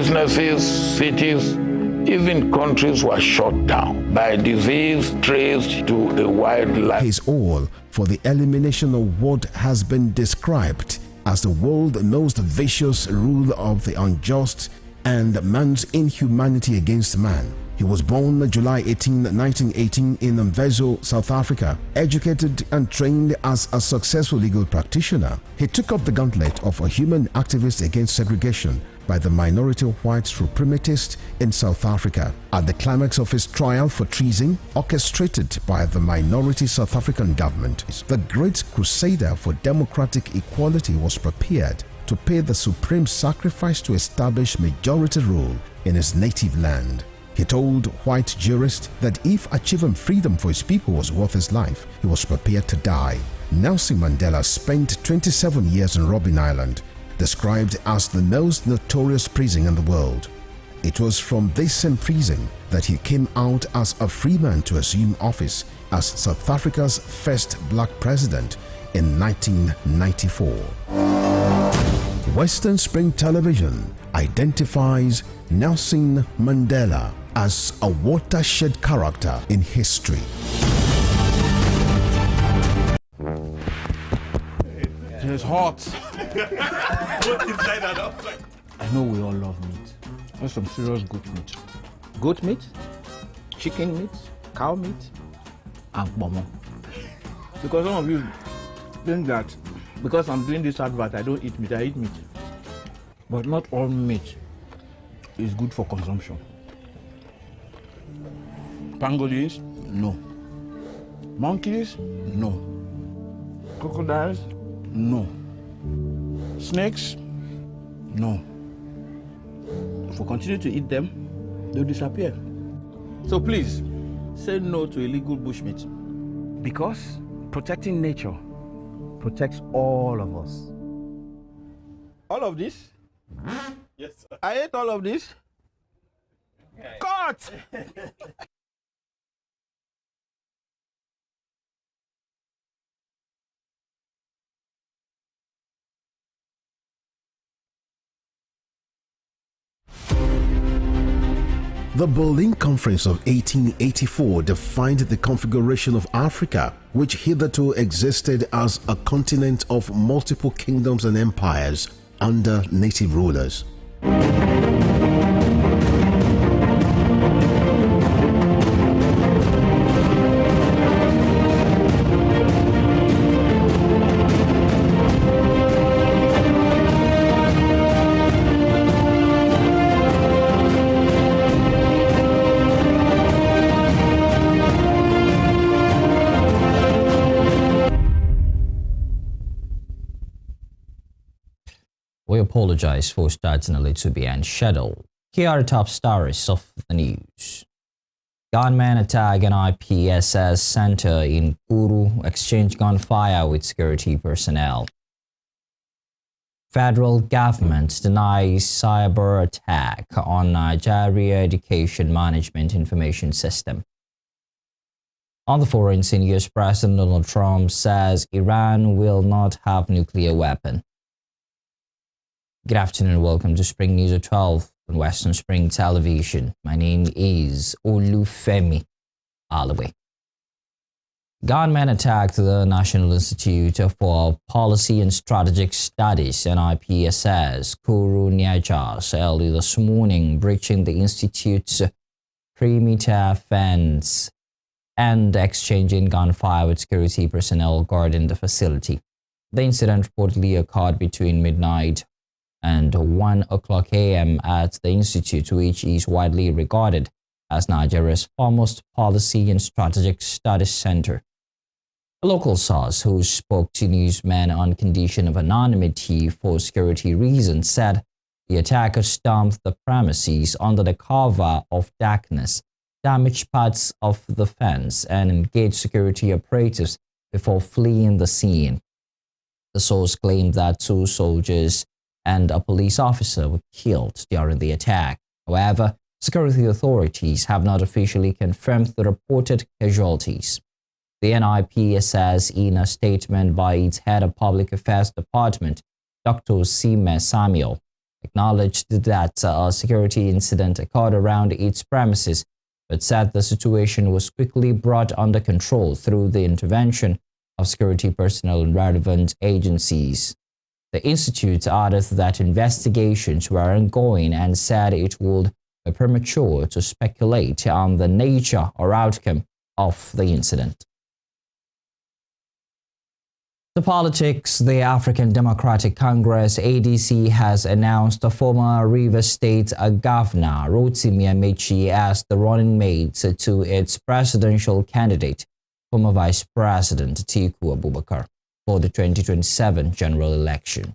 Businesses, cities, even countries were shut down by disease traced to a wildlife. His all for the elimination of what has been described as the world's most vicious rule of the unjust and man's inhumanity against man. He was born July 18, 1918 in Mvezo, South Africa. Educated and trained as a successful legal practitioner, he took up the gauntlet of a human activist against segregation by the minority white supremacist in South Africa. At the climax of his trial for treason, orchestrated by the minority South African government, the great crusader for democratic equality was prepared to pay the supreme sacrifice to establish majority rule in his native land. He told white jurists that if achieving freedom for his people was worth his life, he was prepared to die. Nelson Mandela spent 27 years in Robben Island, described as the most notorious prison in the world. It was from this same prison that he came out as a free man to assume office as South Africa's first black president in 1994. Western Spring Television identifies Nelson Mandela as a watershed character in history. It's hot. I know we all love meat. That's some serious goat meat. Goat meat, chicken meat, cow meat, and bomo. Because some of you think that because I'm doing this advert, I don't eat meat, I eat meat. But not all meat is good for consumption. Pangolins? No. Monkeys? No. Crocodiles? No. Snakes? No. If we continue to eat them, they'll disappear. So please, say no to illegal bushmeat. Because protecting nature protects all of us. All of this? Yes, sir. I ate all of this? Okay. Cut! The Berlin Conference of 1884 defined the configuration of Africa, which hitherto existed as a continent of multiple kingdoms and empires under native rulers. We apologize for starting a little behind schedule. Here are the top stories of the news. Gunmen attack an IPSS center in Kuru, exchange gunfire with security personnel. Federal government denies cyber attack on Nigeria Education Management Information System. On the foreign scene, US President Donald Trump says Iran will not have nuclear weapon. Good afternoon and welcome to Spring News at 12 on Western Spring Television. My name is Olufemi Alawi. Gunmen attacked the National Institute for Policy and Strategic Studies (NIPSS) Kuru Niajas early this morning, breaching the institute's perimeter fence and exchanging gunfire with security personnel guarding the facility. The incident reportedly occurred between midnight and 1 o'clock a.m. at the institute, which is widely regarded as Nigeria's foremost policy and strategic studies center. A local source who spoke to newsmen on condition of anonymity for security reasons said the attacker stormed the premises under the cover of darkness, damaged parts of the fence, and engaged security operatives before fleeing the scene. The source claimed that 2 soldiers and a police officer were killed during the attack. However, security authorities have not officially confirmed the reported casualties. The NIPSS, in a statement by its head of public affairs department, Dr. Sime Samuel, acknowledged that a security incident occurred around its premises, but said the situation was quickly brought under control through the intervention of security personnel and relevant agencies. The institute added that investigations were ongoing and said it would be premature to speculate on the nature or outcome of the incident. The politics, the African Democratic Congress ADC has announced the former Rivers State Governor Rotimi Amechi as the running mate to its presidential candidate, former Vice President Atiku Abubakar, for the 2027 general election.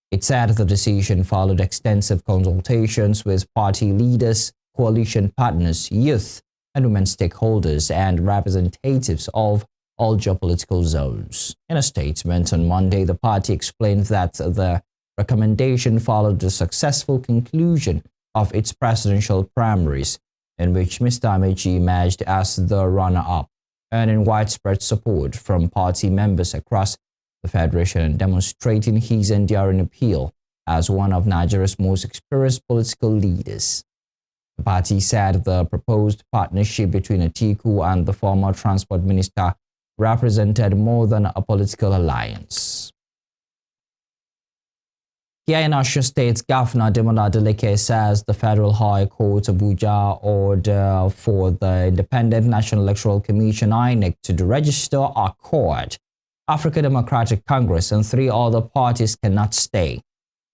It said the decision followed extensive consultations with party leaders, coalition partners, youth and women stakeholders, and representatives of all geopolitical zones. In a statement on Monday, the party explained that the recommendation followed the successful conclusion of its presidential primaries, in which Mr. Amechi emerged as the runner-up, earning widespread support from party members across the federation and demonstrating his enduring appeal as one of Nigeria's most experienced political leaders. The party said the proposed partnership between Atiku and the former transport minister represented more than a political alliance. Here in Osun State, Governor Demola Adeleke says the Federal High Court Abuja order for the Independent National Electoral Commission INEC to deregister ACORD, African Democratic Congress, and 3 other parties cannot stay.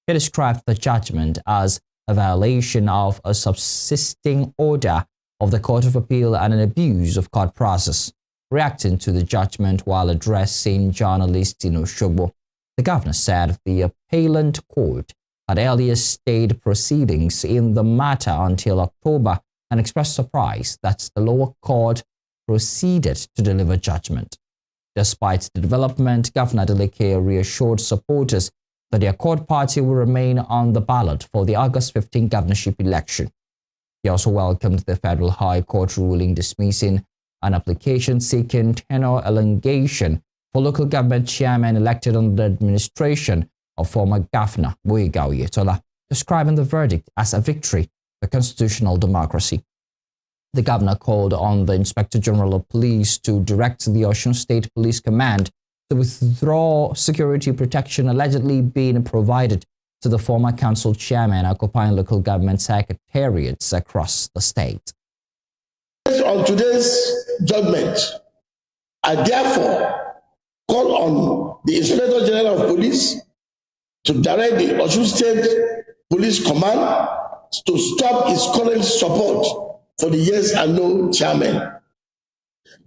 He described the judgment as a violation of a subsisting order of the Court of Appeal and an abuse of court process. Reacting to the judgment while addressing journalists in Osogbo, the governor said the appellant court had earlier stayed proceedings in the matter until October and expressed surprise that the lower court proceeded to deliver judgment. Despite the development, Governor Adeleke reassured supporters that the Accord party will remain on the ballot for the August 15 governorship election. He also welcomed the Federal High Court ruling dismissing an application seeking tenure elongation for local government chairman elected under the administration of former Governor Boyega Oyetola, describing the verdict as a victory for constitutional democracy. The governor called on the Inspector General of Police to direct the Osun State Police Command to withdraw security protection allegedly being provided to the former council chairman occupying local government secretariats across the state. Based on today's judgment, I therefore call on the Inspector General of Police to direct the Osun State Police Command to stop its current support for the yes and no chairman.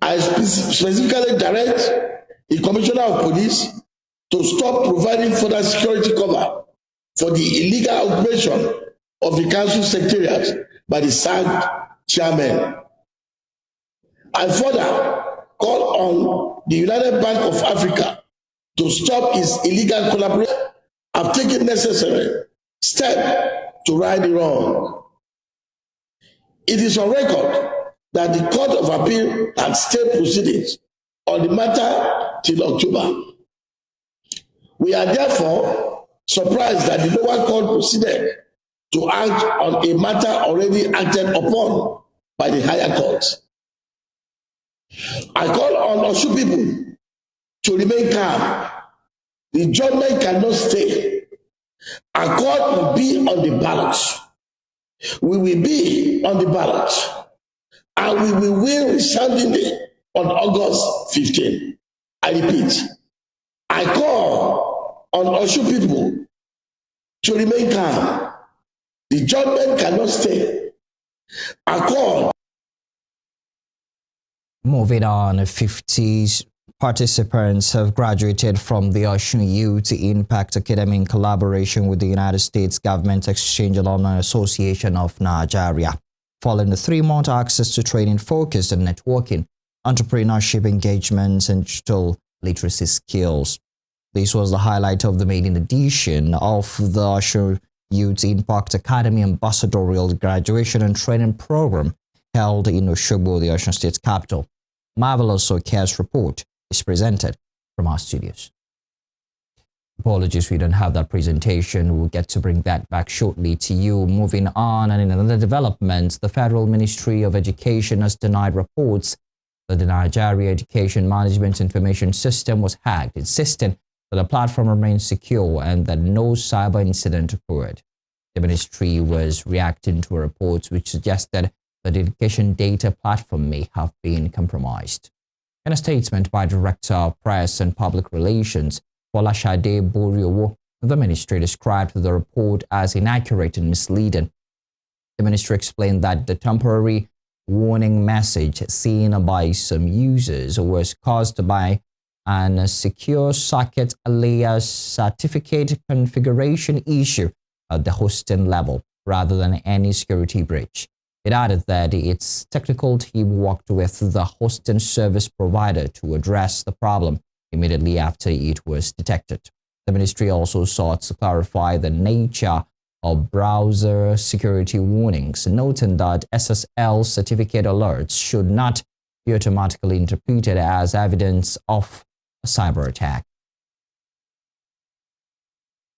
I specifically direct the Commissioner of Police to stop providing further security cover for the illegal occupation of the council secretariat by the sacked chairman. I further call on the United Bank of Africa to stop its illegal collaboration and have taken necessary steps to right the wrong. It is on record that the Court of Appeal had stayed proceedings on the matter till October. We are therefore surprised that the lower court proceeded to act on a matter already acted upon by the higher courts. I call on Osun people to remain calm. The judgment cannot stay. Our court will be on the ballot. We will be on the ballot. And we will win resoundingly on August 15. I repeat, I call on Osun people to remain calm. The judgment cannot stay. I call. Moving on, 50 participants have graduated from the Osun Youth Impact Academy in collaboration with the United States Government Exchange Alumni Association of Nigeria, following the 3-month access to training focused on networking, entrepreneurship engagements, and digital literacy skills. This was the highlight of the maiden edition of the Osun Youth Impact Academy Ambassadorial Graduation and Training Program held in Osogbo, the Osun State capital. Marvelous Oka's report is presented from our studios. Apologies, we don't have that presentation. We'll get to bring that back shortly to you. Moving on, and in another development, the Federal Ministry of Education has denied reports that the Nigeria Education Management Information System was hacked, insisting that the platform remains secure and that no cyber incident occurred. The ministry was reacting to a report which suggested that the education data platform may have been compromised. In a statement by Director of Press and Public Relations, Folashade Boriowo, the ministry described the report as inaccurate and misleading. The ministry explained that the temporary warning message seen by some users was caused by an secure socket layer certificate configuration issue at the hosting level rather than any security breach. It added that its technical team worked with the hosting service provider to address the problem immediately after it was detected. The ministry also sought to clarify the nature of browser security warnings, noting that SSL certificate alerts should not be automatically interpreted as evidence of a cyber attack.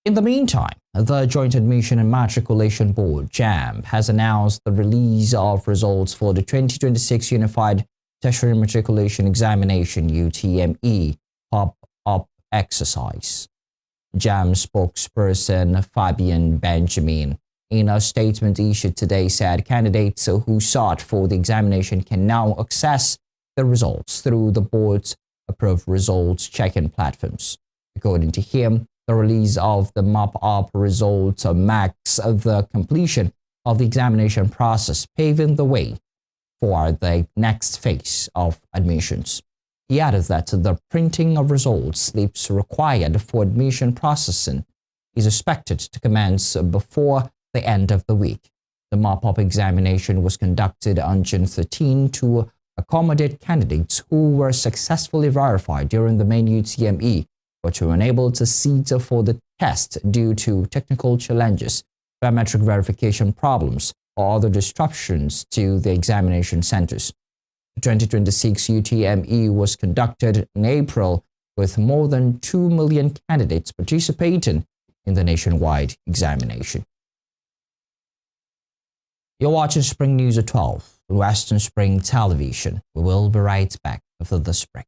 In the meantime, the Joint Admission and Matriculation Board, JAMB, has announced the release of results for the 2026 Unified Tertiary Matriculation Examination UTME pop-up exercise. JAMB spokesperson Fabian Benjamin, in a statement issued today, said candidates who sought for the examination can now access the results through the board's approved results checking platforms. According to him, the release of the mop-up results marks the completion of the examination process, paving the way for the next phase of admissions. He added that the printing of results slips required for admission processing is expected to commence before the end of the week. The mop-up examination was conducted on June 13 to accommodate candidates who were successfully verified during the main UTME but were unable to sit for the test due to technical challenges, biometric verification problems, or other disruptions to the examination centers. The 2026 UTME was conducted in April with more than 2 million candidates participating in the nationwide examination. You're watching Spring News at 12 on Western Spring Television. We will be right back after this break.